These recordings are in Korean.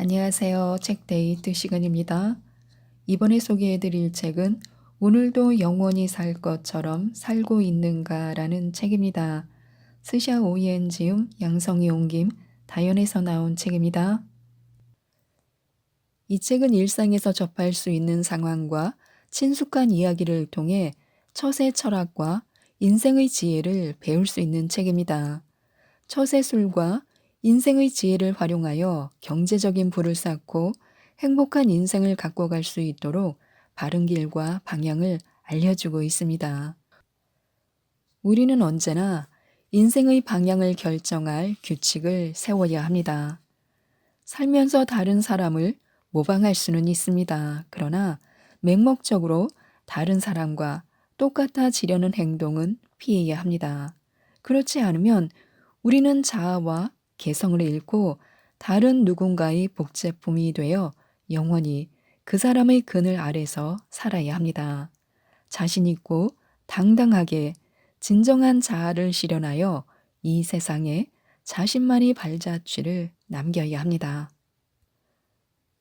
안녕하세요. 책데이트 시간입니다. 이번에 소개해드릴 책은 오늘도 영원히 살 것처럼 살고 있는가라는 책입니다. 스샤 오이엔 지음, 양성이 옮김, 다연에서 나온 책입니다. 이 책은 일상에서 접할 수 있는 상황과 친숙한 이야기를 통해 처세 철학과 인생의 지혜를 배울 수 있는 책입니다. 처세술과 인생의 지혜를 활용하여 경제적인 부를 쌓고 행복한 인생을 갖고 갈 수 있도록 바른 길과 방향을 알려주고 있습니다. 우리는 언제나 인생의 방향을 결정할 규칙을 세워야 합니다. 살면서 다른 사람을 모방할 수는 있습니다. 그러나 맹목적으로 다른 사람과 똑같아지려는 행동은 피해야 합니다. 그렇지 않으면 우리는 자아와 개성을 잃고 다른 누군가의 복제품이 되어 영원히 그 사람의 그늘 아래서 살아야 합니다. 자신 있고 당당하게 진정한 자아를 실현하여 이 세상에 자신만이 발자취를 남겨야 합니다.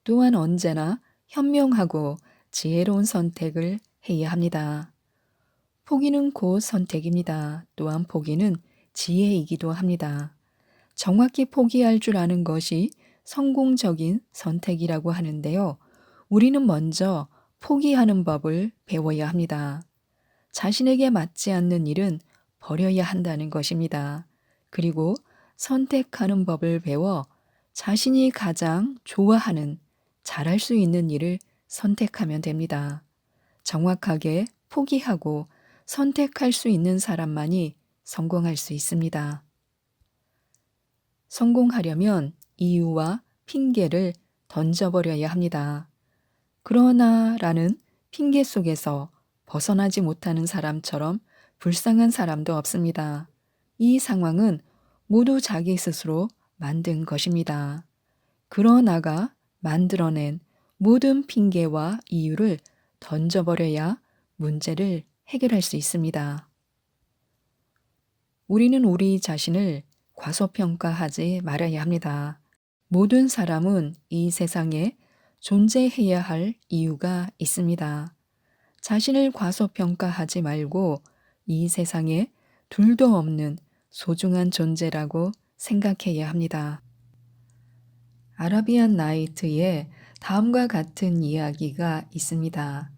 또한 언제나 현명하고 지혜로운 선택을 해야 합니다. 포기는 곧 선택입니다. 또한 포기는 지혜이기도 합니다. 정확히 포기할 줄 아는 것이 성공적인 선택이라고 하는데요. 우리는 먼저 포기하는 법을 배워야 합니다. 자신에게 맞지 않는 일은 버려야 한다는 것입니다. 그리고 선택하는 법을 배워 자신이 가장 좋아하는, 잘할 수 있는 일을 선택하면 됩니다. 정확하게 포기하고 선택할 수 있는 사람만이 성공할 수 있습니다. 성공하려면 이유와 핑계를 던져버려야 합니다. 그러나 라는 핑계 속에서 벗어나지 못하는 사람처럼 불쌍한 사람도 없습니다. 이 상황은 모두 자기 스스로 만든 것입니다. 그러나가 만들어낸 모든 핑계와 이유를 던져버려야 문제를 해결할 수 있습니다. 우리는 우리 자신을 과소평가하지 말아야 합니다. 모든 사람은 이 세상에 존재해야 할 이유가 있습니다. 자신을 과소평가하지 말고 이 세상에 둘도 없는 소중한 존재라고 생각해야 합니다. 아라비안 나이트에 다음과 같은 이야기가 있습니다.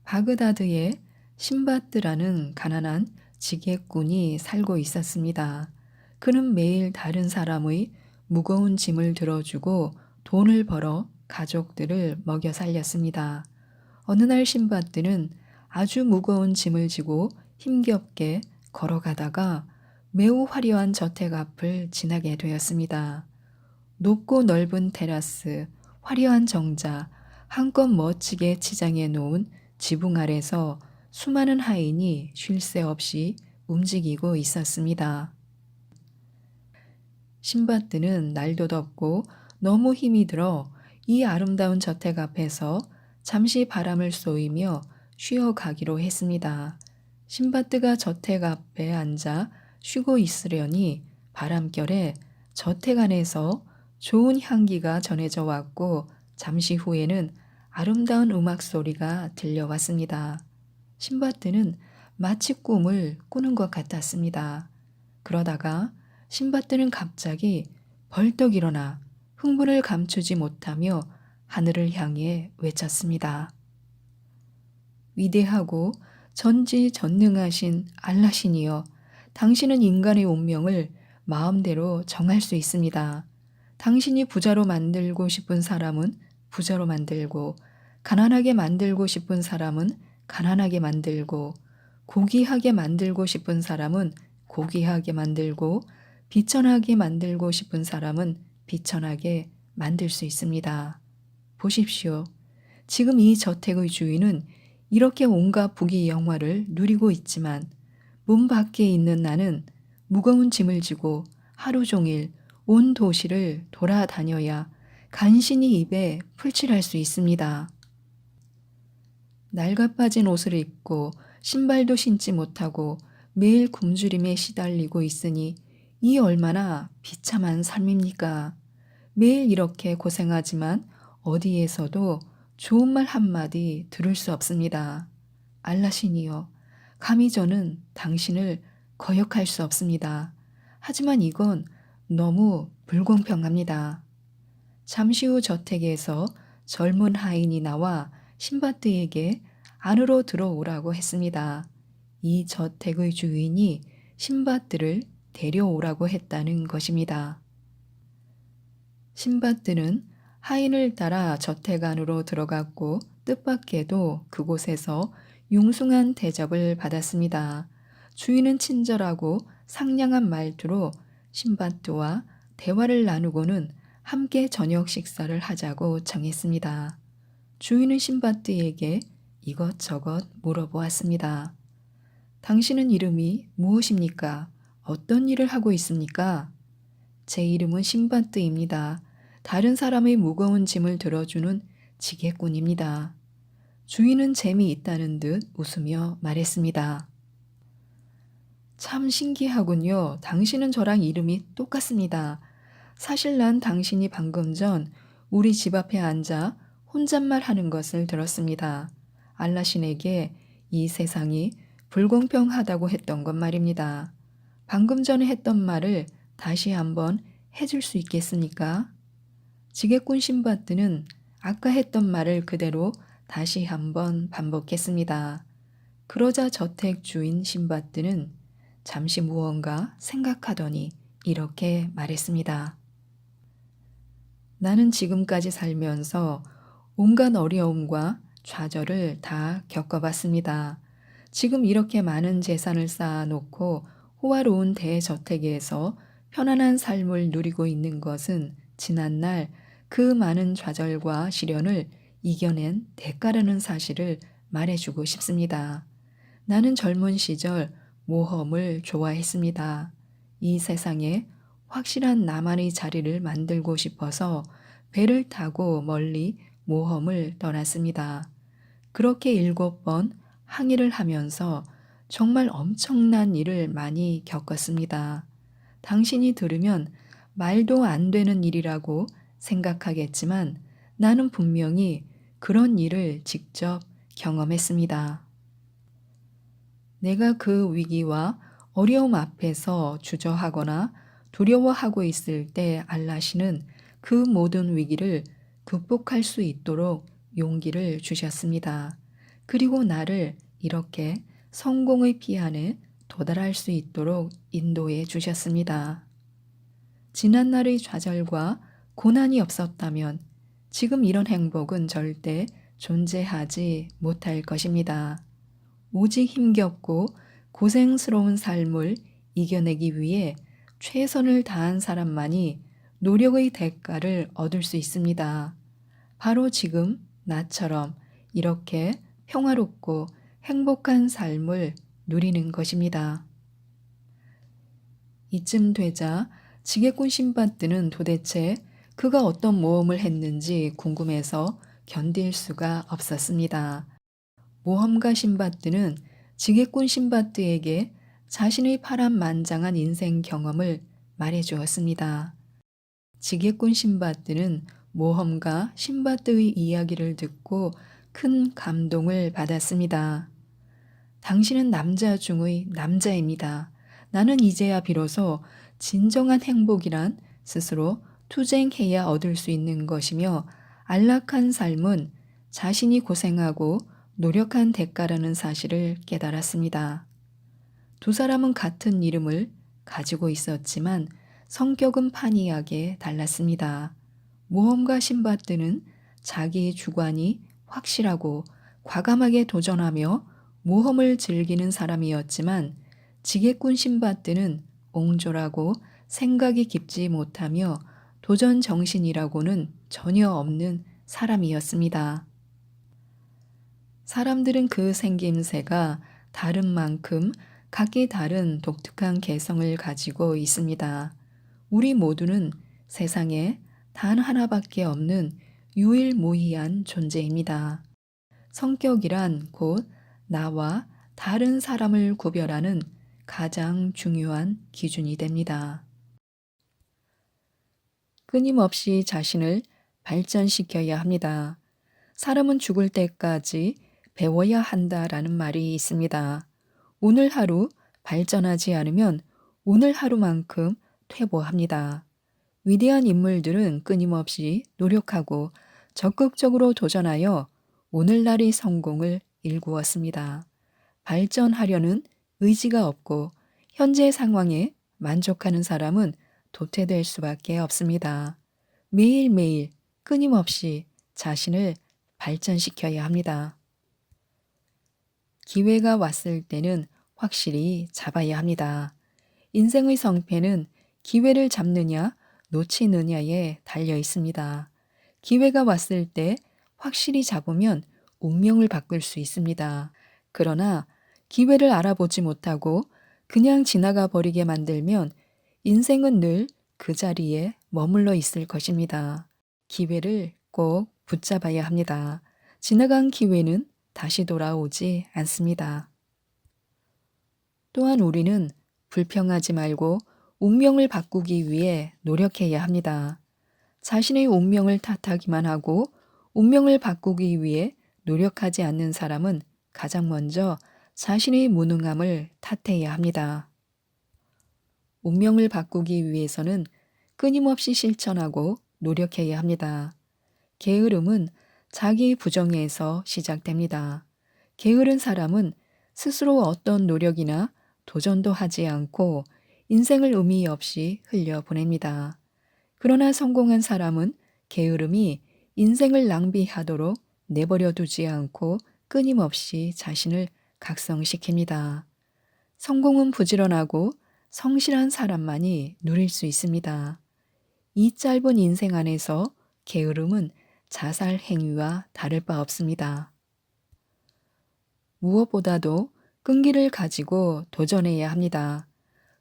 바그다드에 신바드라는 가난한 지게꾼이 살고 있었습니다. 그는 매일 다른 사람의 무거운 짐을 들어주고 돈을 벌어 가족들을 먹여 살렸습니다. 어느 날 신바드는 아주 무거운 짐을 지고 힘겹게 걸어가다가 매우 화려한 저택 앞을 지나게 되었습니다. 높고 넓은 테라스, 화려한 정자, 한껏 멋지게 치장해 놓은 지붕 아래서 수많은 하인이 쉴 새 없이 움직이고 있었습니다. 신바드는 날도 덥고 너무 힘이 들어 이 아름다운 저택 앞에서 잠시 바람을 쏘이며 쉬어가기로 했습니다. 신바드가 저택 앞에 앉아 쉬고 있으려니 바람결에 저택 안에서 좋은 향기가 전해져 왔고 잠시 후에는 아름다운 음악 소리가 들려왔습니다. 신바드는 마치 꿈을 꾸는 것 같았습니다. 그러다가 신바드는 갑자기 벌떡 일어나 흥분을 감추지 못하며 하늘을 향해 외쳤습니다. 위대하고 전지전능하신 알라신이여, 당신은 인간의 운명을 마음대로 정할 수 있습니다. 당신이 부자로 만들고 싶은 사람은 부자로 만들고, 가난하게 만들고 싶은 사람은 가난하게 만들고, 고귀하게 만들고 싶은 사람은 고귀하게 만들고, 비천하게 만들고 싶은 사람은 비천하게 만들 수 있습니다. 보십시오. 지금 이 저택의 주인은 이렇게 온갖 부귀영화를 누리고 있지만 문 밖에 있는 나는 무거운 짐을 지고 하루 종일 온 도시를 돌아다녀야 간신히 입에 풀칠할 수 있습니다. 낡아빠진 옷을 입고 신발도 신지 못하고 매일 굶주림에 시달리고 있으니 이 얼마나 비참한 삶입니까? 매일 이렇게 고생하지만 어디에서도 좋은 말 한마디 들을 수 없습니다. 알라신이여, 감히 저는 당신을 거역할 수 없습니다. 하지만 이건 너무 불공평합니다. 잠시 후 저택에서 젊은 하인이 나와 신밧드에게 안으로 들어오라고 했습니다. 이 저택의 주인이 신밧드를 데려오라고 했다는 것입니다. 신밧드는 하인을 따라 저택 안으로 들어갔고 뜻밖에도 그곳에서 융숭한 대접을 받았습니다. 주인은 친절하고 상냥한 말투로 신밧드와 대화를 나누고는 함께 저녁 식사를 하자고 정했습니다. 주인은 신밧드에게 이것저것 물어보았습니다. 당신은 이름이 무엇입니까? 어떤 일을 하고 있습니까? 제 이름은 신밧드입니다. 다른 사람의 무거운 짐을 들어주는 지게꾼입니다. 주인은 재미있다는 듯 웃으며 말했습니다. 참 신기하군요. 당신은 저랑 이름이 똑같습니다. 사실 난 당신이 방금 전 우리 집 앞에 앉아 혼잣말 하는 것을 들었습니다. 알라신에게 이 세상이 불공평하다고 했던 것 말입니다. 방금 전에 했던 말을 다시 한번 해줄 수 있겠습니까? 지게꾼 신밧드는 아까 했던 말을 그대로 다시 한번 반복했습니다. 그러자 저택 주인 신밧드는 잠시 무언가 생각하더니 이렇게 말했습니다. 나는 지금까지 살면서 온갖 어려움과 좌절을 다 겪어봤습니다. 지금 이렇게 많은 재산을 쌓아놓고 호화로운 대저택에서 편안한 삶을 누리고 있는 것은 지난날 그 많은 좌절과 시련을 이겨낸 대가라는 사실을 말해주고 싶습니다. 나는 젊은 시절 모험을 좋아했습니다. 이 세상에 확실한 나만의 자리를 만들고 싶어서 배를 타고 멀리 모험을 떠났습니다. 그렇게 7번 항해를 하면서 정말 엄청난 일을 많이 겪었습니다. 당신이 들으면 말도 안 되는 일이라고 생각하겠지만 나는 분명히 그런 일을 직접 경험했습니다. 내가 그 위기와 어려움 앞에서 주저하거나 두려워하고 있을 때 알라시는 그 모든 위기를 극복할 수 있도록 용기를 주셨습니다. 그리고 나를 이렇게 성공의 피안에 도달할 수 있도록 인도해 주셨습니다. 지난날의 좌절과 고난이 없었다면 지금 이런 행복은 절대 존재하지 못할 것입니다. 오직 힘겹고 고생스러운 삶을 이겨내기 위해 최선을 다한 사람만이 노력의 대가를 얻을 수 있습니다. 바로 지금 나처럼 이렇게 평화롭고 행복한 삶을 누리는 것입니다. 이쯤 되자 지게꾼 신밧드는 도대체 그가 어떤 모험을 했는지 궁금해서 견딜 수가 없었습니다. 모험가 신밧드는 지게꾼 신밧드에게 자신의 파란만장한 인생 경험을 말해 주었습니다. 지게꾼 신밧드는 모험가 신밧드의 이야기를 듣고 큰 감동을 받았습니다. 당신은 남자 중의 남자입니다. 나는 이제야 비로소 진정한 행복이란 스스로 투쟁해야 얻을 수 있는 것이며 안락한 삶은 자신이 고생하고 노력한 대가라는 사실을 깨달았습니다. 두 사람은 같은 이름을 가지고 있었지만 성격은 판이하게 달랐습니다. 모험가 신밧드는 자기 주관이 확실하고 과감하게 도전하며 모험을 즐기는 사람이었지만 지게꾼 신밧드는 옹졸하고 생각이 깊지 못하며 도전 정신이라고는 전혀 없는 사람이었습니다. 사람들은 그 생김새가 다른 만큼 각기 다른 독특한 개성을 가지고 있습니다. 우리 모두는 세상에 단 하나밖에 없는 유일무이한 존재입니다. 성격이란 곧 나와 다른 사람을 구별하는 가장 중요한 기준이 됩니다. 끊임없이 자신을 발전시켜야 합니다. 사람은 죽을 때까지 배워야 한다라는 말이 있습니다. 오늘 하루 발전하지 않으면 오늘 하루만큼 퇴보합니다. 위대한 인물들은 끊임없이 노력하고 적극적으로 도전하여 오늘날의 성공을 일구었습니다. 발전하려는 의지가 없고 현재 상황에 만족하는 사람은 도태될 수밖에 없습니다. 매일매일 끊임없이 자신을 발전시켜야 합니다. 기회가 왔을 때는 확실히 잡아야 합니다. 인생의 성패는 기회를 잡느냐 놓치느냐에 달려 있습니다. 기회가 왔을 때 확실히 잡으면 운명을 바꿀 수 있습니다. 그러나 기회를 알아보지 못하고 그냥 지나가 버리게 만들면 인생은 늘 그 자리에 머물러 있을 것입니다. 기회를 꼭 붙잡아야 합니다. 지나간 기회는 다시 돌아오지 않습니다. 또한 우리는 불평하지 말고 운명을 바꾸기 위해 노력해야 합니다. 자신의 운명을 탓하기만 하고 운명을 바꾸기 위해 노력하지 않는 사람은 가장 먼저 자신의 무능함을 탓해야 합니다. 운명을 바꾸기 위해서는 끊임없이 실천하고 노력해야 합니다. 게으름은 자기 부정에서 시작됩니다. 게으른 사람은 스스로 어떤 노력이나 도전도 하지 않고 인생을 의미 없이 흘려보냅니다. 그러나 성공한 사람은 게으름이 인생을 낭비하도록 내버려 두지 않고 끊임없이 자신을 각성시킵니다. 성공은 부지런하고 성실한 사람만이 누릴 수 있습니다. 이 짧은 인생 안에서 게으름은 자살 행위와 다를 바 없습니다. 무엇보다도 끈기를 가지고 도전해야 합니다.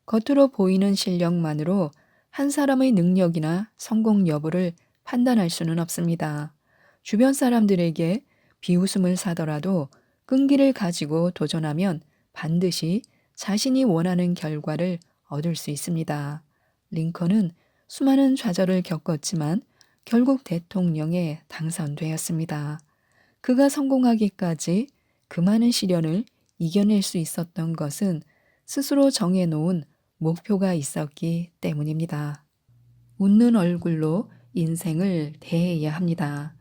겉으로 보이는 실력만으로 한 사람의 능력이나 성공 여부를 판단할 수는 없습니다. 주변 사람들에게 비웃음을 사더라도 끈기를 가지고 도전하면 반드시 자신이 원하는 결과를 얻을 수 있습니다. 링컨은 수많은 좌절을 겪었지만 결국 대통령에 당선되었습니다. 그가 성공하기까지 그 많은 시련을 이겨낼 수 있었던 것은 스스로 정해놓은 목표가 있었기 때문입니다. 웃는 얼굴로 인생을 대해야 합니다.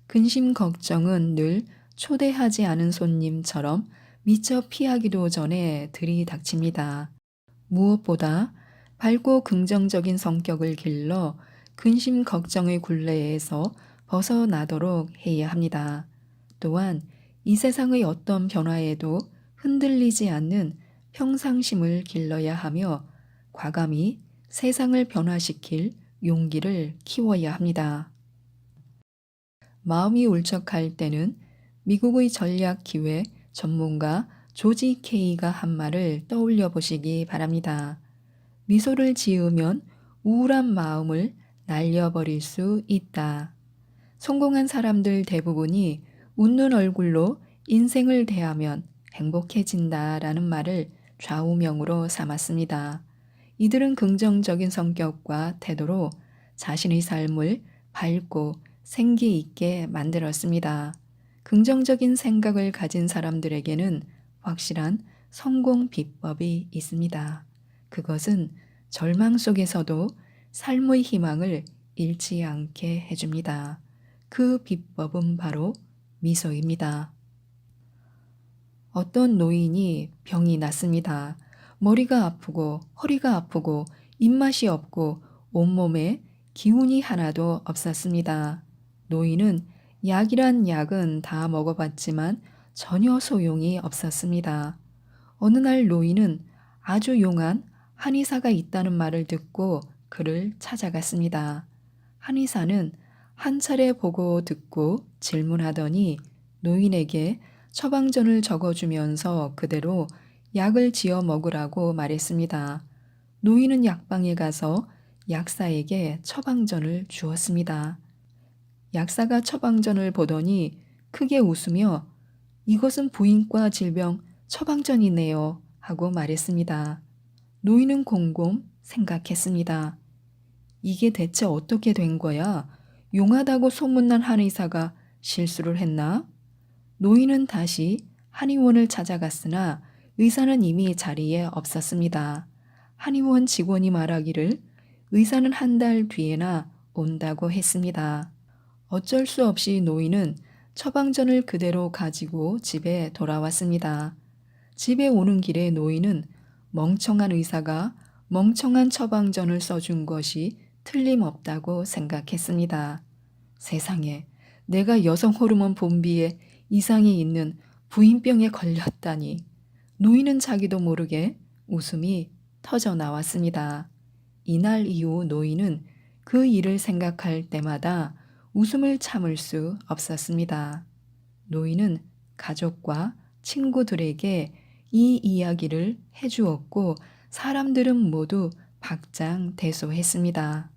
근심 걱정은 늘 초대하지 않은 손님처럼 미처 피하기도 전에 들이닥칩니다. 무엇보다 밝고 긍정적인 성격을 길러 근심 걱정의 굴레에서 벗어나도록 해야 합니다. 또한 이 세상의 어떤 변화에도 흔들리지 않는 평상심을 길러야 하며 과감히 세상을 변화시킬 용기를 키워야 합니다. 마음이 울적할 때는 미국의 전략기획 전문가 조지 케이가 한 말을 떠올려 보시기 바랍니다. 미소를 지으면 우울한 마음을 날려버릴 수 있다. 성공한 사람들 대부분이 웃는 얼굴로 인생을 대하면 행복해진다라는 말을 좌우명으로 삼았습니다. 이들은 긍정적인 성격과 태도로 자신의 삶을 밝고 생기 있게 만들었습니다. 긍정적인 생각을 가진 사람들에게는 확실한 성공 비법이 있습니다. 그것은 절망 속에서도 삶의 희망을 잃지 않게 해줍니다. 그 비법은 바로 미소입니다. 어떤 노인이 병이 났습니다. 머리가 아프고 허리가 아프고 입맛이 없고 온몸에 기운이 하나도 없었습니다. 노인은 약이란 약은 다 먹어봤지만 전혀 소용이 없었습니다. 어느 날 노인은 아주 용한 한의사가 있다는 말을 듣고 그를 찾아갔습니다. 한의사는 한 차례 보고 듣고 질문하더니 노인에게 처방전을 적어주면서 그대로 약을 지어 먹으라고 말했습니다. 노인은 약방에 가서 약사에게 처방전을 주었습니다. 약사가 처방전을 보더니 크게 웃으며 이것은 부인과 질병 처방전이네요 하고 말했습니다. 노인은 곰곰 생각했습니다. 이게 대체 어떻게 된 거야? 용하다고 소문난 한의사가 실수를 했나? 노인은 다시 한의원을 찾아갔으나 의사는 이미 자리에 없었습니다. 한의원 직원이 말하기를 의사는 한 달 뒤에나 온다고 했습니다. 어쩔 수 없이 노인은 처방전을 그대로 가지고 집에 돌아왔습니다. 집에 오는 길에 노인은 멍청한 의사가 멍청한 처방전을 써준 것이 틀림없다고 생각했습니다. 세상에, 내가 여성 호르몬 분비에 이상이 있는 부인병에 걸렸다니. 노인은 자기도 모르게 웃음이 터져 나왔습니다. 이날 이후 노인은 그 일을 생각할 때마다 웃음을 참을 수 없었습니다. 노인은 가족과 친구들에게 이 이야기를 해주었고 사람들은 모두 박장대소했습니다.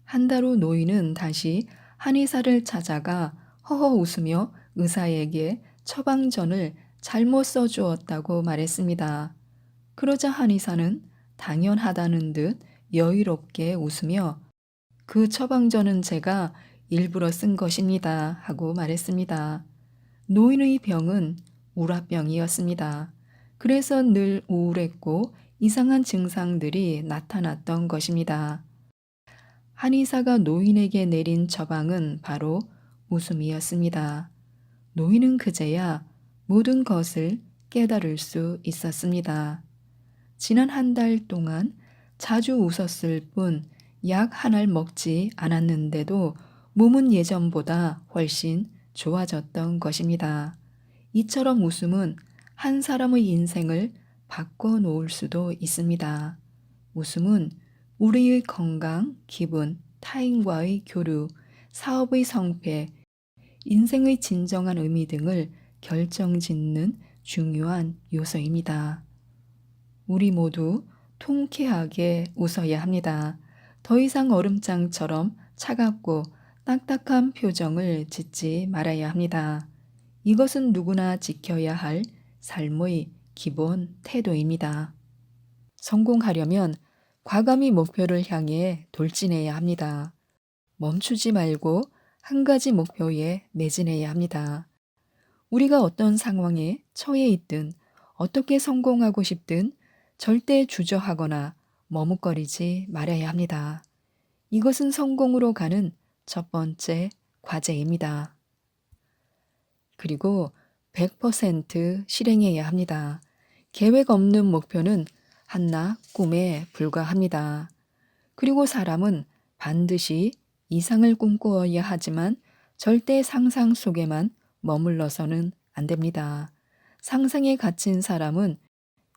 한 달 후 노인은 다시 한의사를 찾아가 허허 웃으며 의사에게 처방전을 잘못 써주었다고 말했습니다. 그러자 한의사는 당연하다는 듯 여유롭게 웃으며 그 처방전은 제가 일부러 쓴 것입니다 하고 말했습니다. 노인의 병은 우라병이었습니다. 그래서 늘 우울했고 이상한 증상들이 나타났던 것입니다. 한의사가 노인에게 내린 처방은 바로 웃음이었습니다. 노인은 그제야 모든 것을 깨달을 수 있었습니다. 지난 한 달 동안 자주 웃었을 뿐 약 하나를 먹지 않았는데도 몸은 예전보다 훨씬 좋아졌던 것입니다. 이처럼 웃음은 한 사람의 인생을 바꿔놓을 수도 있습니다. 웃음은 우리의 건강, 기분, 타인과의 교류, 사업의 성패, 인생의 진정한 의미 등을 결정짓는 중요한 요소입니다. 우리 모두 통쾌하게 웃어야 합니다. 더 이상 얼음장처럼 차갑고 딱딱한 표정을 짓지 말아야 합니다. 이것은 누구나 지켜야 할 삶의 기본 태도입니다. 성공하려면 과감히 목표를 향해 돌진해야 합니다. 멈추지 말고 한 가지 목표에 매진해야 합니다. 우리가 어떤 상황에 처해 있든 어떻게 성공하고 싶든 절대 주저하거나 머뭇거리지 말아야 합니다. 이것은 성공으로 가는 첫 번째 과제입니다. 그리고 100% 실행해야 합니다. 계획 없는 목표는 한낱 꿈에 불과합니다. 그리고 사람은 반드시 이상을 꿈꾸어야 하지만 절대 상상 속에만 머물러서는 안 됩니다. 상상에 갇힌 사람은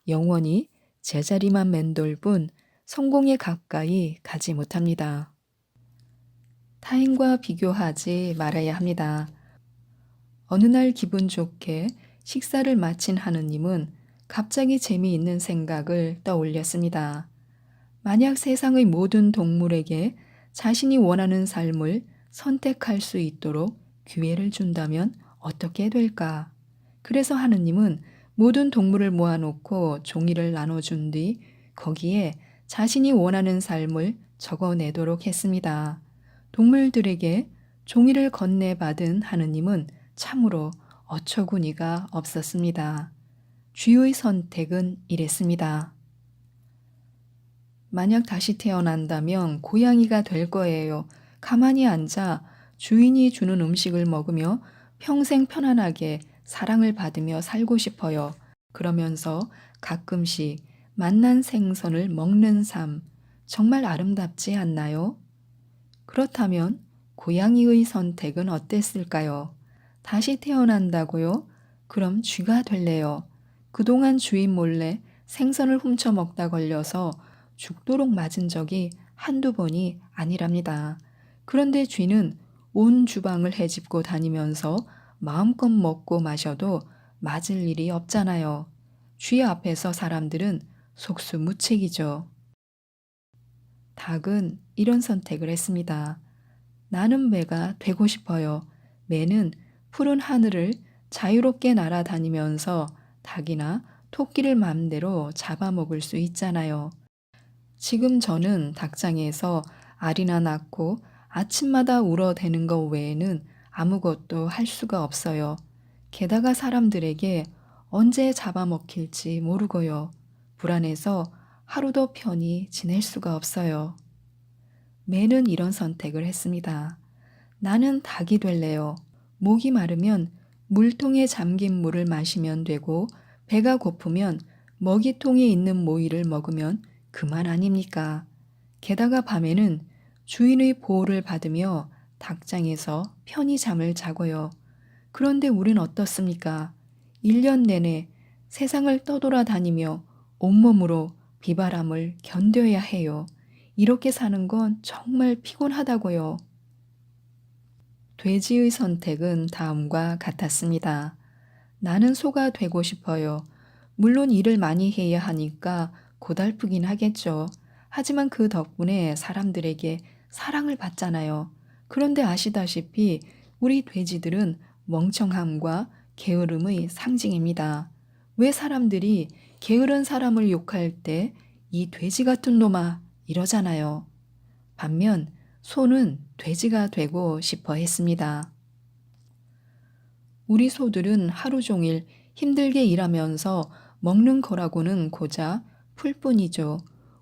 영원히 제자리만 맴돌 뿐 성공에 가까이 가지 못합니다. 타인과 비교하지 말아야 합니다. 어느 날 기분 좋게 식사를 마친 하느님은 갑자기 재미있는 생각을 떠올렸습니다. 만약 세상의 모든 동물에게 자신이 원하는 삶을 선택할 수 있도록 기회를 준다면 어떻게 될까? 그래서 하느님은 모든 동물을 모아놓고 종이를 나눠준 뒤 거기에 자신이 원하는 삶을 적어내도록 했습니다. 동물들에게 종이를 건네받은 하느님은 참으로 어처구니가 없었습니다. 쥐의 선택은 이랬습니다. 만약 다시 태어난다면 고양이가 될 거예요. 가만히 앉아 주인이 주는 음식을 먹으며 평생 편안하게 사랑을 받으며 살고 싶어요. 그러면서 가끔씩 맛난 생선을 먹는 삶, 정말 아름답지 않나요? 그렇다면 고양이의 선택은 어땠을까요? 다시 태어난다고요? 그럼 쥐가 될래요. 그동안 주인 몰래 생선을 훔쳐 먹다 걸려서 죽도록 맞은 적이 한두 번이 아니랍니다. 그런데 쥐는 온 주방을 헤집고 다니면서 마음껏 먹고 마셔도 맞을 일이 없잖아요. 쥐 앞에서 사람들은 속수무책이죠. 닭은 이런 선택을 했습니다. 나는 매가 되고 싶어요. 매는 푸른 하늘을 자유롭게 날아다니면서 닭이나 토끼를 마음대로 잡아먹을 수 있잖아요. 지금 저는 닭장에서 알이나 낳고 아침마다 울어대는 것 외에는 아무것도 할 수가 없어요. 게다가 사람들에게 언제 잡아먹힐지 모르고요. 불안해서 하루도 편히 지낼 수가 없어요. 매는 이런 선택을 했습니다. 나는 닭이 될래요. 목이 마르면 물통에 잠긴 물을 마시면 되고 배가 고프면 먹이통에 있는 모이를 먹으면 그만 아닙니까? 게다가 밤에는 주인의 보호를 받으며 닭장에서 편히 잠을 자고요. 그런데 우린 어떻습니까? 1년 내내 세상을 떠돌아다니며 온몸으로 비바람을 견뎌야 해요. 이렇게 사는 건 정말 피곤하다고요. 돼지의 선택은 다음과 같았습니다. 나는 소가 되고 싶어요. 물론 일을 많이 해야 하니까 고달프긴 하겠죠. 하지만 그 덕분에 사람들에게 사랑을 받잖아요. 그런데 아시다시피 우리 돼지들은 멍청함과 게으름의 상징입니다. 왜 사람들이 게으른 사람을 욕할 때 이 돼지 같은 놈아 이러잖아요. 반면 소는 돼지가 되고 싶어 했습니다. 우리 소들은 하루 종일 힘들게 일하면서 먹는 거라고는 고작 풀뿐이죠.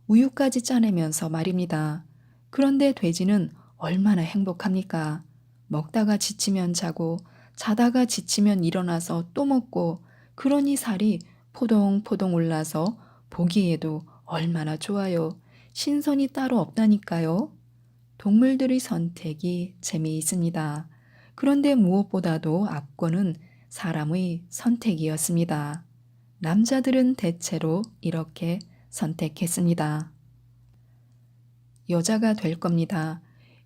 우유까지 짜내면서 말입니다. 그런데 돼지는 얼마나 행복합니까? 먹다가 지치면 자고, 자다가 지치면 일어나서 또 먹고, 그러니 살이 포동포동 올라서 보기에도 얼마나 좋아요. 신선이 따로 없다니까요. 동물들의 선택이 재미있습니다. 그런데 무엇보다도 압권은 사람의 선택이었습니다. 남자들은 대체로 이렇게 선택했습니다. 여자가 될 겁니다.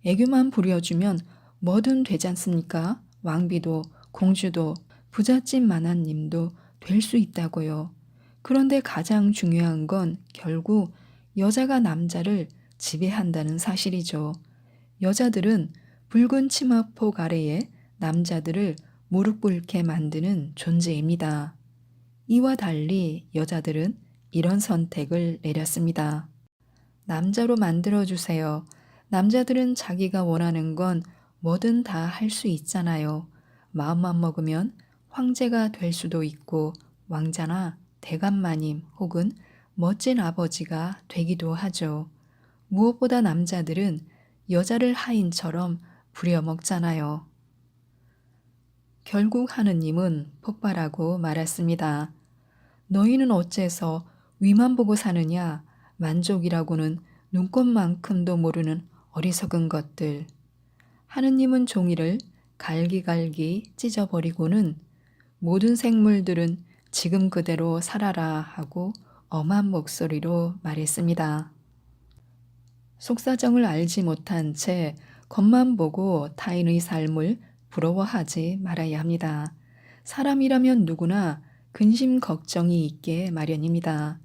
애교만 부려주면 뭐든 되지 않습니까? 왕비도 공주도 부잣집 마나님도 될 수 있다고요. 그런데 가장 중요한 건 결국 여자가 남자를 지배한다는 사실이죠. 여자들은 붉은 치마폭 아래에 남자들을 무릎 꿇게 만드는 존재입니다. 이와 달리 여자들은 이런 선택을 내렸습니다. 남자로 만들어주세요. 남자들은 자기가 원하는 건 뭐든 다 할 수 있잖아요. 마음만 먹으면 황제가 될 수도 있고 왕자나 대감마님 혹은 멋진 아버지가 되기도 하죠. 무엇보다 남자들은 여자를 하인처럼 부려먹잖아요. 결국 하느님은 폭발하고 말았습니다. 너희는 어째서 위만 보고 사느냐? 만족이라고는 눈꽃만큼도 모르는 어리석은 것들. 하느님은 종이를 갈기갈기 찢어버리고는 모든 생물들은 지금 그대로 살아라 하고 엄한 목소리로 말했습니다. 속사정을 알지 못한 채 겉만 보고 타인의 삶을 부러워하지 말아야 합니다. 사람이라면 누구나 근심 걱정이 있게 마련입니다.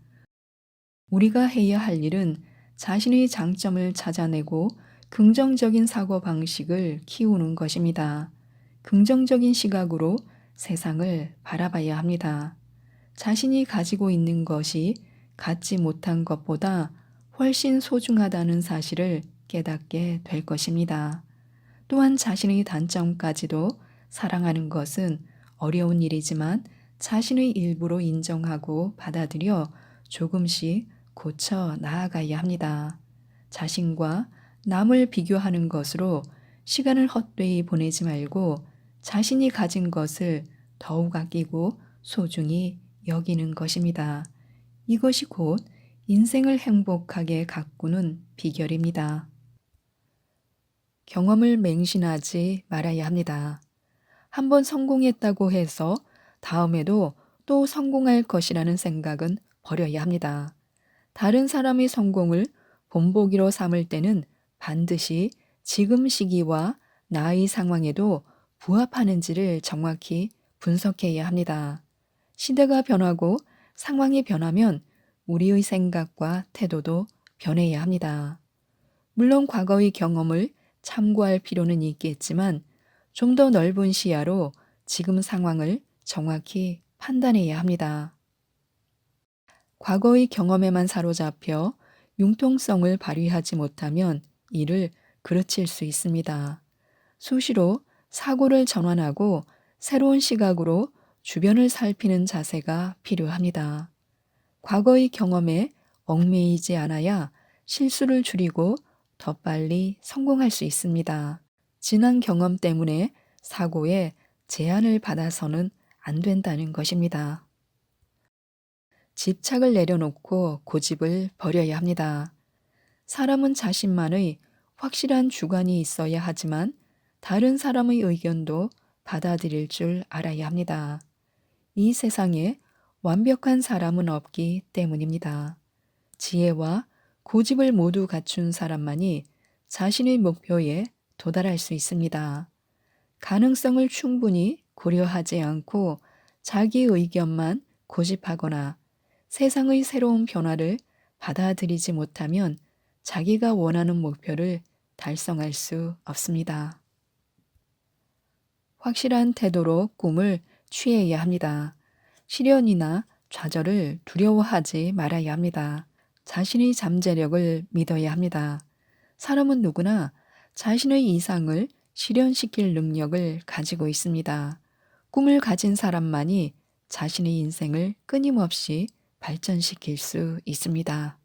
우리가 해야 할 일은 자신의 장점을 찾아내고 긍정적인 사고방식을 키우는 것입니다. 긍정적인 시각으로 세상을 바라봐야 합니다. 자신이 가지고 있는 것이 갖지 못한 것보다 훨씬 소중하다는 사실을 깨닫게 될 것입니다. 또한 자신의 단점까지도 사랑하는 것은 어려운 일이지만 자신의 일부로 인정하고 받아들여 조금씩 고쳐 나아가야 합니다. 자신과 남을 비교하는 것으로 시간을 헛되이 보내지 말고 자신이 가진 것을 더욱 아끼고 소중히 여기는 것입니다. 이것이 곧 인생을 행복하게 가꾸는 비결입니다. 경험을 맹신하지 말아야 합니다. 한번 성공했다고 해서 다음에도 또 성공할 것이라는 생각은 버려야 합니다. 다른 사람의 성공을 본보기로 삼을 때는 반드시 지금 시기와 나의 상황에도 부합하는지를 정확히 분석해야 합니다. 시대가 변하고 상황이 변하면 우리의 생각과 태도도 변해야 합니다. 물론 과거의 경험을 참고할 필요는 있겠지만 좀 더 넓은 시야로 지금 상황을 정확히 판단해야 합니다. 과거의 경험에만 사로잡혀 융통성을 발휘하지 못하면 이를 그르칠 수 있습니다. 수시로 사고를 전환하고 새로운 시각으로 주변을 살피는 자세가 필요합니다. 과거의 경험에 얽매이지 않아야 실수를 줄이고 더 빨리 성공할 수 있습니다. 지난 경험 때문에 사고에 제한을 받아서는 안 된다는 것입니다. 집착을 내려놓고 고집을 버려야 합니다. 사람은 자신만의 확실한 주관이 있어야 하지만 다른 사람의 의견도 받아들일 줄 알아야 합니다. 이 세상에 완벽한 사람은 없기 때문입니다. 지혜와 고집을 모두 갖춘 사람만이 자신의 목표에 도달할 수 있습니다. 가능성을 충분히 고려하지 않고 자기 의견만 고집하거나 세상의 새로운 변화를 받아들이지 못하면 자기가 원하는 목표를 달성할 수 없습니다. 확실한 태도로 꿈을 취해야 합니다. 시련이나 좌절을 두려워하지 말아야 합니다. 자신의 잠재력을 믿어야 합니다. 사람은 누구나 자신의 이상을 실현시킬 능력을 가지고 있습니다. 꿈을 가진 사람만이 자신의 인생을 끊임없이 발전시킬 수 있습니다.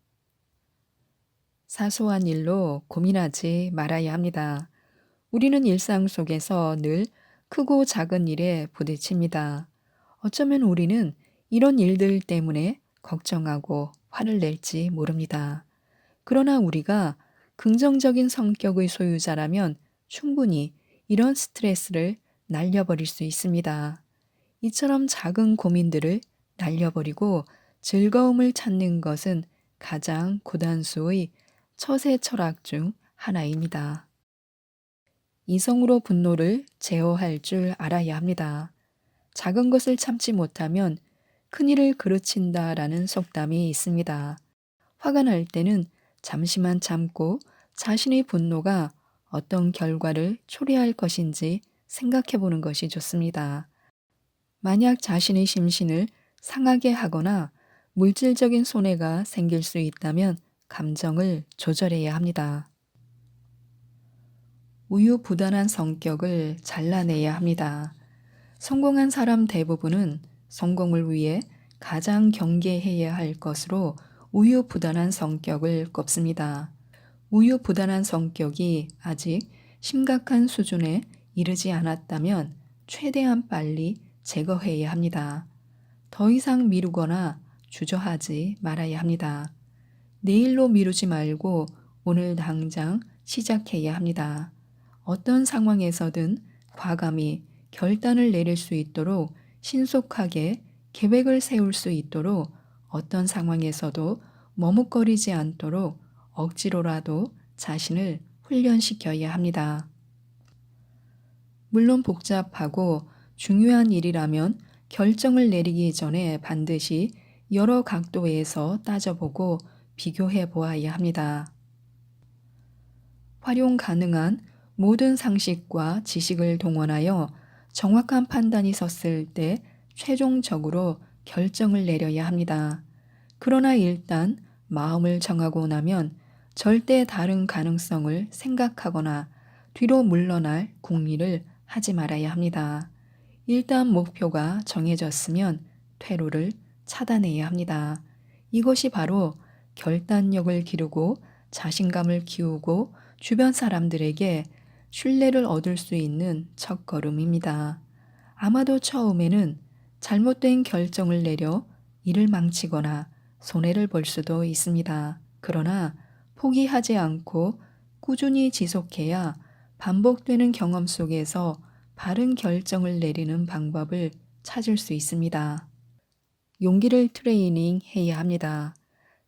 사소한 일로 고민하지 말아야 합니다. 우리는 일상 속에서 늘 크고 작은 일에 부딪힙니다. 어쩌면 우리는 이런 일들 때문에 걱정하고 화를 낼지 모릅니다. 그러나 우리가 긍정적인 성격의 소유자라면 충분히 이런 스트레스를 날려버릴 수 있습니다. 이처럼 작은 고민들을 날려버리고 즐거움을 찾는 것은 가장 고단수의 처세 철학 중 하나입니다. 이성으로 분노를 제어할 줄 알아야 합니다. 작은 것을 참지 못하면 큰일을 그르친다라는 속담이 있습니다. 화가 날 때는 잠시만 참고 자신의 분노가 어떤 결과를 초래할 것인지 생각해 보는 것이 좋습니다. 만약 자신의 심신을 상하게 하거나 물질적인 손해가 생길 수 있다면 감정을 조절해야 합니다. 우유부단한 성격을 잘라내야 합니다. 성공한 사람 대부분은 성공을 위해 가장 경계해야 할 것으로 우유부단한 성격을 꼽습니다. 우유부단한 성격이 아직 심각한 수준에 이르지 않았다면 최대한 빨리 제거해야 합니다. 더 이상 미루거나 주저하지 말아야 합니다. 내일로 미루지 말고 오늘 당장 시작해야 합니다. 어떤 상황에서든 과감히 결단을 내릴 수 있도록 신속하게 계획을 세울 수 있도록 어떤 상황에서도 머뭇거리지 않도록 억지로라도 자신을 훈련시켜야 합니다. 물론 복잡하고 중요한 일이라면 결정을 내리기 전에 반드시 여러 각도에서 따져보고 비교해 보아야 합니다. 활용 가능한 모든 상식과 지식을 동원하여 정확한 판단이 섰을 때 최종적으로 결정을 내려야 합니다. 그러나 일단 마음을 정하고 나면 절대 다른 가능성을 생각하거나 뒤로 물러날 궁리를 하지 말아야 합니다. 일단 목표가 정해졌으면 퇴로를 차단해야 합니다. 이것이 바로 결단력을 기르고 자신감을 키우고 주변 사람들에게 신뢰를 얻을 수 있는 첫걸음입니다. 아마도 처음에는 잘못된 결정을 내려 일을 망치거나 손해를 볼 수도 있습니다. 그러나 포기하지 않고 꾸준히 지속해야 반복되는 경험 속에서 바른 결정을 내리는 방법을 찾을 수 있습니다. 용기를 트레이닝 해야 합니다.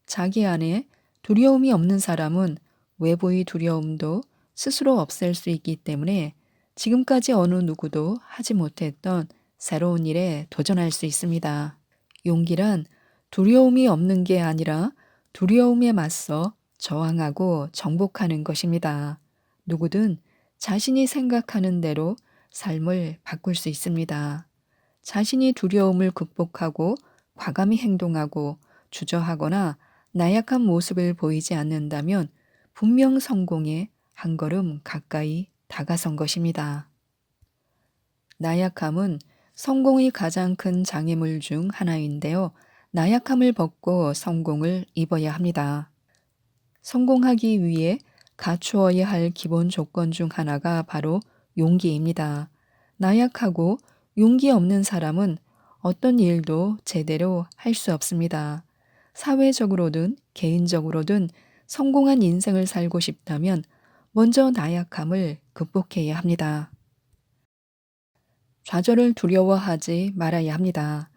자기 안에 두려움이 없는 사람은 외부의 두려움도 스스로 없앨 수 있기 때문에 지금까지 어느 누구도 하지 못했던 새로운 일에 도전할 수 있습니다. 용기란 두려움이 없는 게 아니라 두려움에 맞서 저항하고 정복하는 것입니다. 누구든 자신이 생각하는 대로 삶을 바꿀 수 있습니다. 자신이 두려움을 극복하고 과감히 행동하고 주저하거나 나약한 모습을 보이지 않는다면 분명 성공에 한 걸음 가까이 다가선 것입니다. 나약함은 성공의 가장 큰 장애물 중 하나인데요. 나약함을 벗고 성공을 입어야 합니다. 성공하기 위해 갖추어야 할 기본 조건 중 하나가 바로 용기입니다. 나약하고 용기 없는 사람은 어떤 일도 제대로 할 수 없습니다. 사회적으로든 개인적으로든 성공한 인생을 살고 싶다면 먼저 나약함을 극복해야 합니다. 좌절을 두려워하지 말아야 합니다.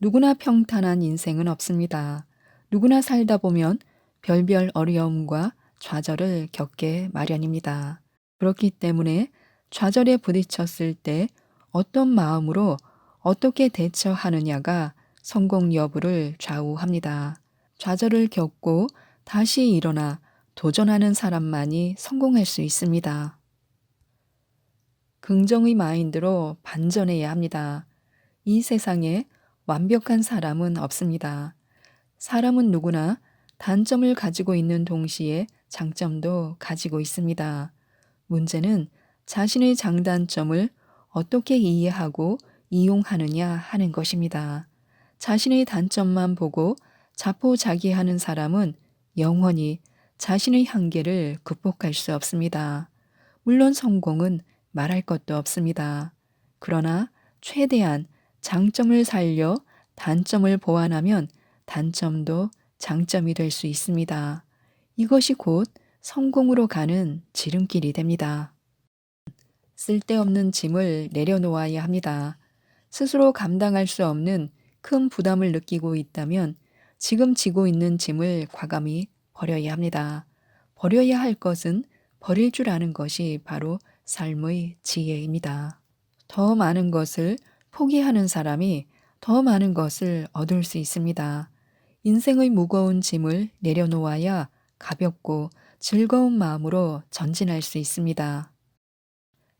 누구나 평탄한 인생은 없습니다. 누구나 살다 보면 별별 어려움과 좌절을 겪게 마련입니다. 그렇기 때문에 좌절에 부딪혔을 때 어떤 마음으로 어떻게 대처하느냐가 성공 여부를 좌우합니다. 좌절을 겪고 다시 일어나 도전하는 사람만이 성공할 수 있습니다. 긍정의 마인드로 반전해야 합니다. 이 세상에 완벽한 사람은 없습니다. 사람은 누구나 단점을 가지고 있는 동시에 장점도 가지고 있습니다. 문제는 자신의 장단점을 어떻게 이해하고 이용하느냐 하는 것입니다. 자신의 단점만 보고 자포자기하는 사람은 영원히 자신의 한계를 극복할 수 없습니다. 물론 성공은 말할 것도 없습니다. 그러나 최대한 장점을 살려 단점을 보완하면 단점도 장점이 될 수 있습니다. 이것이 곧 성공으로 가는 지름길이 됩니다. 쓸데없는 짐을 내려놓아야 합니다. 스스로 감당할 수 없는 큰 부담을 느끼고 있다면 지금 지고 있는 짐을 과감히 버려야 합니다. 버려야 할 것은 버릴 줄 아는 것이 바로 삶의 지혜입니다. 더 많은 것을 포기하는 사람이 더 많은 것을 얻을 수 있습니다. 인생의 무거운 짐을 내려놓아야 가볍고 즐거운 마음으로 전진할 수 있습니다.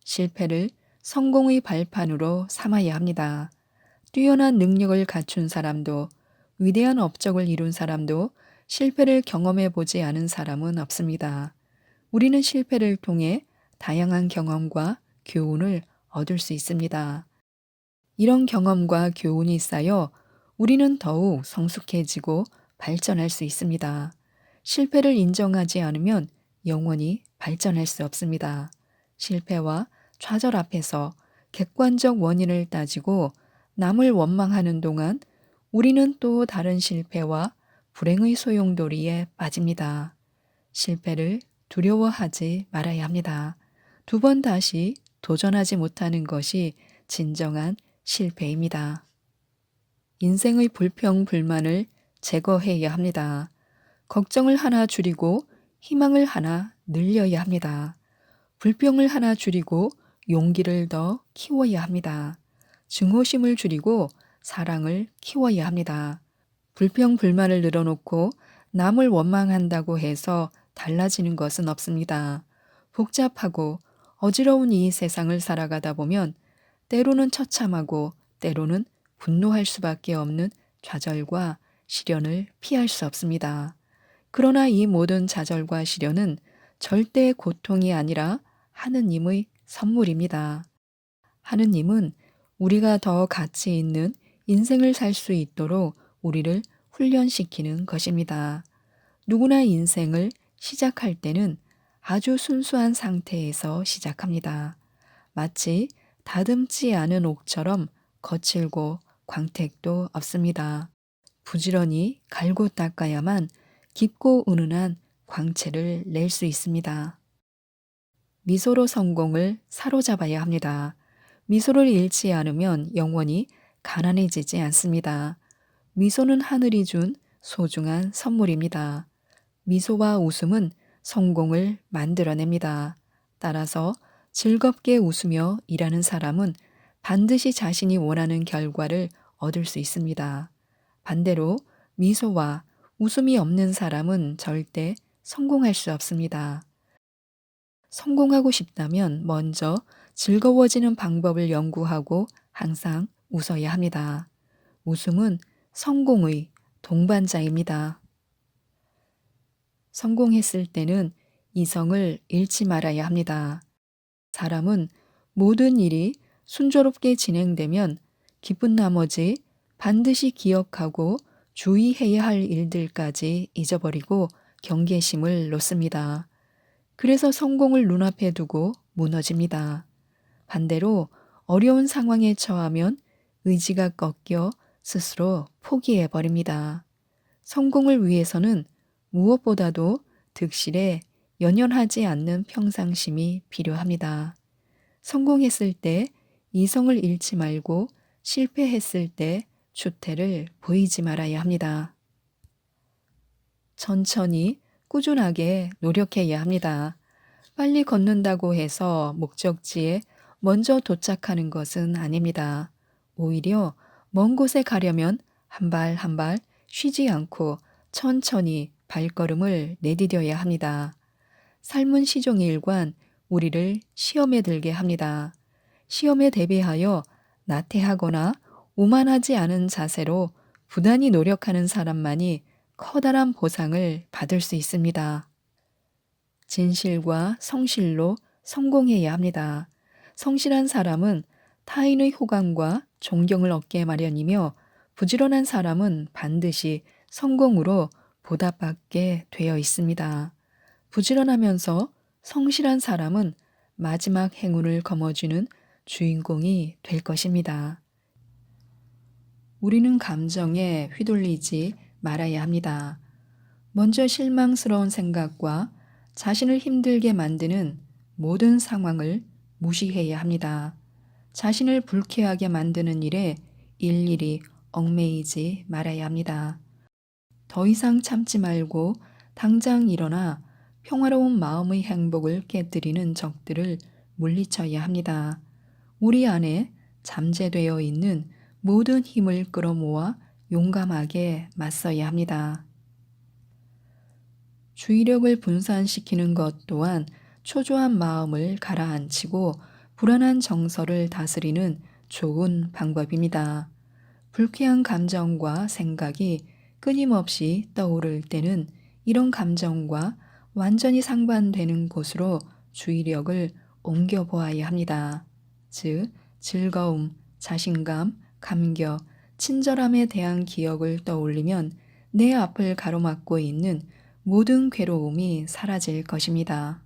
실패를 성공의 발판으로 삼아야 합니다. 뛰어난 능력을 갖춘 사람도 위대한 업적을 이룬 사람도 실패를 경험해 보지 않은 사람은 없습니다. 우리는 실패를 통해 다양한 경험과 교훈을 얻을 수 있습니다. 이런 경험과 교훈이 쌓여 우리는 더욱 성숙해지고 발전할 수 있습니다. 실패를 인정하지 않으면 영원히 발전할 수 없습니다. 실패와 좌절 앞에서 객관적 원인을 따지고 남을 원망하는 동안 우리는 또 다른 실패와 불행의 소용돌이에 빠집니다. 실패를 두려워하지 말아야 합니다. 두 번 다시 도전하지 못하는 것이 진정한 실패입니다. 인생의 불평불만을 제거해야 합니다. 걱정을 하나 줄이고 희망을 하나 늘려야 합니다. 불평을 하나 줄이고 용기를 더 키워야 합니다. 증오심을 줄이고 사랑을 키워야 합니다. 불평불만을 늘어놓고 남을 원망한다고 해서 달라지는 것은 없습니다. 복잡하고 어지러운 이 세상을 살아가다 보면 때로는 처참하고 때로는 분노할 수밖에 없는 좌절과 시련을 피할 수 없습니다. 그러나 이 모든 좌절과 시련은 절대 고통이 아니라 하느님의 선물입니다. 하느님은 우리가 더 가치 있는 인생을 살 수 있도록 우리를 훈련시키는 것입니다. 누구나 인생을 시작할 때는 아주 순수한 상태에서 시작합니다. 마치 다듬지 않은 옥처럼 거칠고 광택도 없습니다. 부지런히 갈고 닦아야만 깊고 은은한 광채를 낼 수 있습니다. 미소로 성공을 사로잡아야 합니다. 미소를 잃지 않으면 영원히 가난해지지 않습니다. 미소는 하늘이 준 소중한 선물입니다. 미소와 웃음은 성공을 만들어냅니다. 따라서 즐겁게 웃으며 일하는 사람은 반드시 자신이 원하는 결과를 얻을 수 있습니다. 반대로 미소와 웃음이 없는 사람은 절대 성공할 수 없습니다. 성공하고 싶다면 먼저 즐거워지는 방법을 연구하고 항상 웃어야 합니다. 웃음은 성공의 동반자입니다. 성공했을 때는 이성을 잃지 말아야 합니다. 사람은 모든 일이 순조롭게 진행되면 기쁜 나머지 반드시 기억하고 주의해야 할 일들까지 잊어버리고 경계심을 놓습니다. 그래서 성공을 눈앞에 두고 무너집니다. 반대로 어려운 상황에 처하면 의지가 꺾여 스스로 포기해 버립니다. 성공을 위해서는 무엇보다도 득실에 연연하지 않는 평상심이 필요합니다. 성공했을 때 이성을 잃지 말고 실패했을 때 추태를 보이지 말아야 합니다. 천천히 꾸준하게 노력해야 합니다. 빨리 걷는다고 해서 목적지에 먼저 도착하는 것은 아닙니다. 오히려 먼 곳에 가려면 한 발 한 발 쉬지 않고 천천히 발걸음을 내디뎌야 합니다. 삶은 시종일관 우리를 시험에 들게 합니다. 시험에 대비하여 나태하거나 오만하지 않은 자세로 부단히 노력하는 사람만이 커다란 보상을 받을 수 있습니다. 진실과 성실로 성공해야 합니다. 성실한 사람은 타인의 호감과 존경을 얻게 마련이며 부지런한 사람은 반드시 성공으로 보답받게 되어 있습니다. 부지런하면서 성실한 사람은 마지막 행운을 거머쥐는 주인공이 될 것입니다. 우리는 감정에 휘둘리지 말아야 합니다. 먼저 실망스러운 생각과 자신을 힘들게 만드는 모든 상황을 무시해야 합니다. 자신을 불쾌하게 만드는 일에 일일이 얽매이지 말아야 합니다. 더 이상 참지 말고 당장 일어나 평화로운 마음의 행복을 깨뜨리는 적들을 물리쳐야 합니다. 우리 안에 잠재되어 있는 모든 힘을 끌어모아 용감하게 맞서야 합니다. 주의력을 분산시키는 것 또한 초조한 마음을 가라앉히고 불안한 정서를 다스리는 좋은 방법입니다. 불쾌한 감정과 생각이 끊임없이 떠오를 때는 이런 감정과 완전히 상반되는 곳으로 주의력을 옮겨보아야 합니다. 즉, 즐거움, 자신감, 감격, 친절함에 대한 기억을 떠올리면 내 앞을 가로막고 있는 모든 괴로움이 사라질 것입니다.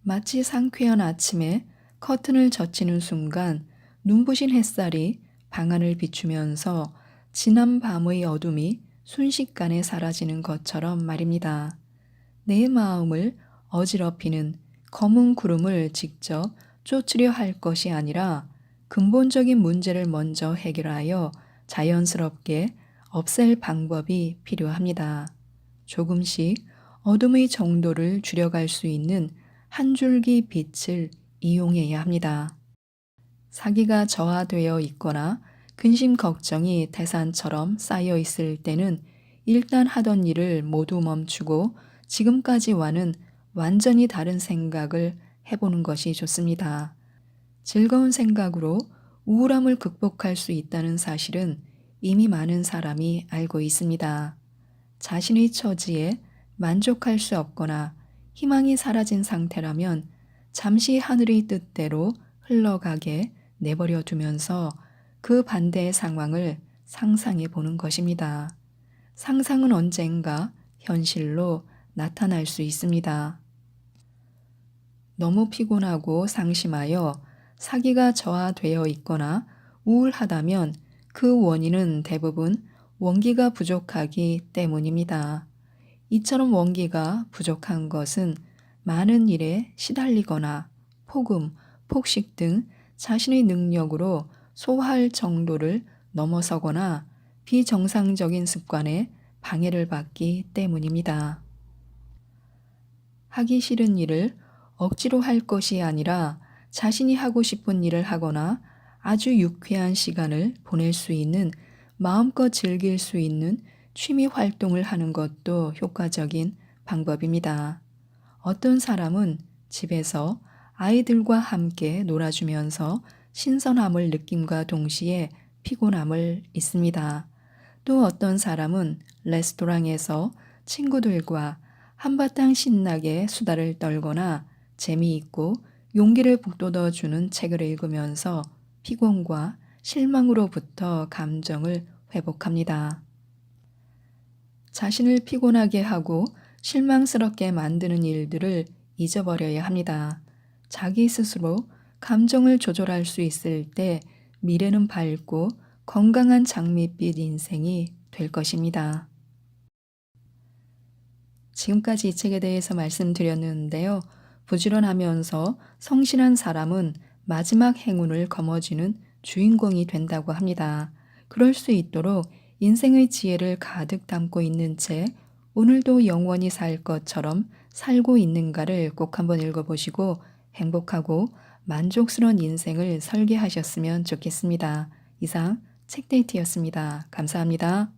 마치 상쾌한 아침에 커튼을 젖히는 순간 눈부신 햇살이 방안을 비추면서 지난 밤의 어둠이 순식간에 사라지는 것처럼 말입니다. 내 마음을 어지럽히는 검은 구름을 직접 쫓으려 할 것이 아니라 근본적인 문제를 먼저 해결하여 자연스럽게 없앨 방법이 필요합니다. 조금씩 어둠의 정도를 줄여갈 수 있는 한 줄기 빛을 이용해야 합니다. 사기가 저하되어 있거나 근심 걱정이 태산처럼 쌓여 있을 때는 일단 하던 일을 모두 멈추고 지금까지와는 완전히 다른 생각을 해보는 것이 좋습니다. 즐거운 생각으로 우울함을 극복할 수 있다는 사실은 이미 많은 사람이 알고 있습니다. 자신의 처지에 만족할 수 없거나 희망이 사라진 상태라면 잠시 하늘의 뜻대로 흘러가게 내버려 두면서 그 반대의 상황을 상상해 보는 것입니다. 상상은 언젠가 현실로 나타날 수 있습니다. 너무 피곤하고 상심하여 사기가 저하되어 있거나 우울하다면 그 원인은 대부분 원기가 부족하기 때문입니다. 이처럼 원기가 부족한 것은 많은 일에 시달리거나 폭음, 폭식 등 자신의 능력으로 소화할 정도를 넘어서거나 비정상적인 습관에 방해를 받기 때문입니다. 하기 싫은 일을 억지로 할 것이 아니라 자신이 하고 싶은 일을 하거나 아주 유쾌한 시간을 보낼 수 있는 마음껏 즐길 수 있는 취미 활동을 하는 것도 효과적인 방법입니다. 어떤 사람은 집에서 아이들과 함께 놀아주면서 신선함을 느낌과 동시에 피곤함을 잊습니다. 또 어떤 사람은 레스토랑에서 친구들과 한바탕 신나게 수다를 떨거나 재미있고 용기를 북돋워주는 책을 읽으면서 피곤과 실망으로부터 감정을 회복합니다. 자신을 피곤하게 하고 실망스럽게 만드는 일들을 잊어버려야 합니다. 자기 스스로 감정을 조절할 수 있을 때 미래는 밝고 건강한 장밋빛 인생이 될 것입니다. 지금까지 이 책에 대해서 말씀드렸는데요. 부지런하면서 성실한 사람은 마지막 행운을 거머쥐는 주인공이 된다고 합니다. 그럴 수 있도록 인생의 지혜를 가득 담고 있는 책, 오늘도 영원히 살 것처럼 살고 있는가를 꼭 한번 읽어보시고 행복하고 만족스러운 인생을 설계하셨으면 좋겠습니다. 이상 책데이트였습니다. 감사합니다.